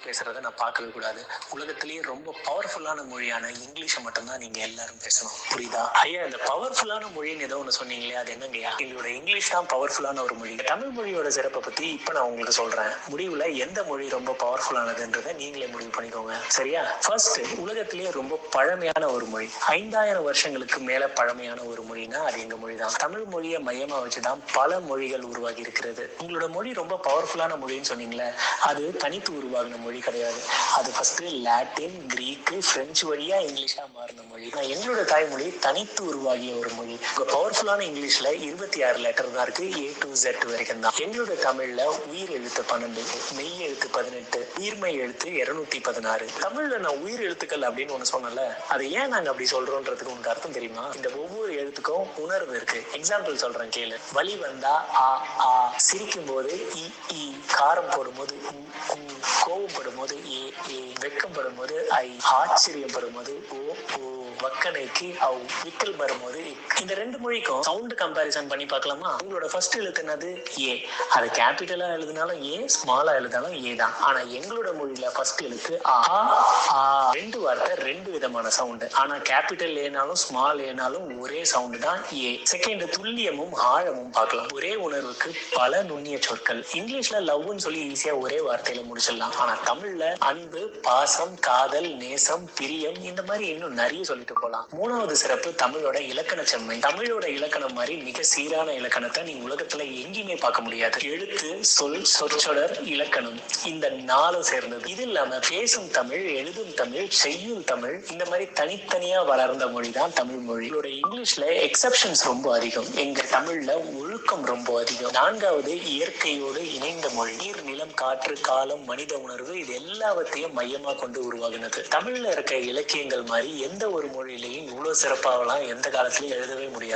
பேசுறதை நான் பார்க்கவே கூடாது. உலகத்திலேயே ரொம்ப பவர்ஃபுல்லான மொழியான இங்கிலீஷை மட்டும்தான் நீங்க எல்லாரும் பேசணும். புரியுதா? ஐயா, இந்த பவர்ஃபுல்லான மொழின்னு ஏதோ ஒன்று சொன்னீங்களே, அது என்னங்கய்யா? எங்களோட இங்கிலீஷ் தான் பவர்ஃபுல்லான ஒரு மொழி. தமிழ் மொழியோட சிறப்பை பத்தி இப்ப நான் உங்களுக்கு சொல்றேன். முடிவுல எந்த மொழி ரொம்ப பவர்ஃபுல்லானதுன்றதை நீங்களே முடிவு பண்ணிக்கோங்க. சரியா? ஃபர்ஸ்ட், உலகத்திலேயே ரொம்ப பழமையான ஒரு மொழி, 5000 வருஷங்களுக்கு மேல பழமையான ஒரு மொழினா அது எங்க மொழி தான். தமிழ் மொழியை மையமா வச்சுதான் பல மொழிகள் உருவாகி இருக்கிறது. உங்களோட மொழி ரொம்ப பவர்ஃபுல்லான மொழின்னு சொன்னீங்களே, அது தனித்து உருவாகின மொழி கிடையாது. அது ஃபர்ஸ்ட் லாட்டின், கிரீக்கு, பிரெஞ்சு வழியா இங்கிலீஷா மாறின மொழி. எங்களோட தாய்மொழி தனித்து உருவாகிய ஒரு மொழி. பவர்ஃபுல்லான இங்கிலீஷ்ல 26 லெட்டர் தான் இருக்கு, A to Z வரைக்கும் தான். எங்களோட தமிழ்ல உயிர் எழுத்து 12, மெய் எழுத்து 18, உயிர்மை எழுத்து 216. தமிழ்ல நான் உயிர் எழுத்துக்கள் அப்படின்னு ஒண்ணு சொன்னல, அதை ஏன் நாங்க அப்படி சொல்றோம்ன்றதுக்கு உங்களுக்கு அர்த்தம் தெரியுமா? இந்த ஒவ்வொரு எழுத்துக்கும் உணர்வு இருக்கு. எக்ஸாம்பிள் சொல்றேன் கேளு. வலி வந்தா ஆ ஆ, சிரிக்கும் போது இ இ, காரம் போடும்போது உ உ, கோவப்படும் போது ஏ ஏ, வெக்கம் படும்போது ஐ, ஆச்சரியம் படும்போது ஓ ஓ, வக்கனைக்கு அவ், விக்கல் வரும்போது இந்த ரெண்டு மொழிக்கும் சவுண்ட் கம்பேரிசன் பண்ணி பார்க்கலாமா? உங்களோட ஃபர்ஸ்ட் எழுத்து என்னது? ஏ. அது கேபிட்டலா எழுதினாலும் ஏ, ஸ்மாலா எழுதினாலும் ஏ தான். ஆனா எங்களோட மொழியில ஃபர்ஸ்ட் எழுத்து ஆ ஆ. ரெண்டு வார்த்தை ரெண்டு விதமான சவுண்ட். ஆனா கேபிட்டல் ஏனாலும் ஸ்மால் ஏனாலும் ஒரே சவுண்ட் தான் ஏ. செகண்ட், துல்லியமும் ஆழமும் பார்க்கலாம். ஒரே உணர்வுக்கு பல நுண்ணிய சொற்கள். இங்கிலீஷ்ல லவ்னு சொல்லி ஈஸியா ஒரே வார்த்தையில முடிச்சிடலாம். ஆனா தமிழ்ல அன்பு, பாசம், காதல், நேசம், பிரியம், இந்த மாதிரி இன்னும் நிறைய சொல்லிட்டு போலாம். மூணாவது சிறப்பு தமிழோட இலக்கண செம்மை. தமிழோட இலக்கணம் மாதிரி மிக சீரான இலக்கணத்தை நீ உலகத்துல எங்கேயுமே பார்க்க முடியாது. எழுத்து, சொல், சொற்றொடர், இலக்கணம், இந்த 4 சேர்ந்தது. இது இல்லாம பேசும் தமிழ், எழுதும் தமிழ், செய்யும் தமிழ், இந்த மாதிரி தனித்தனியா வளர்ந்த மொழி தான் தமிழ் மொழி. இங்கிலீஷ்ல எக்ஸெப்ஷன்ஸ் ரொம்ப அதிகம். எங்க தமிழ்ல ஒழுக்கம் ரொம்ப அதிகம். 4வது, இயற்கையோடு இணைந்த மொழி. நீர், நிலம், காற்று, காலம், மனித உணர்வு, இது எல்லாவற்றையும் மையமா கொண்டு உருவாகினது. தமிழ்ல இருக்க இலக்கியங்கள் மாதிரி எந்த ஒரு மொழியிலையும் இவ்வளவு சிறப்பாவெல்லாம் எந்த காலத்திலயும் எழுதவே முடியாது.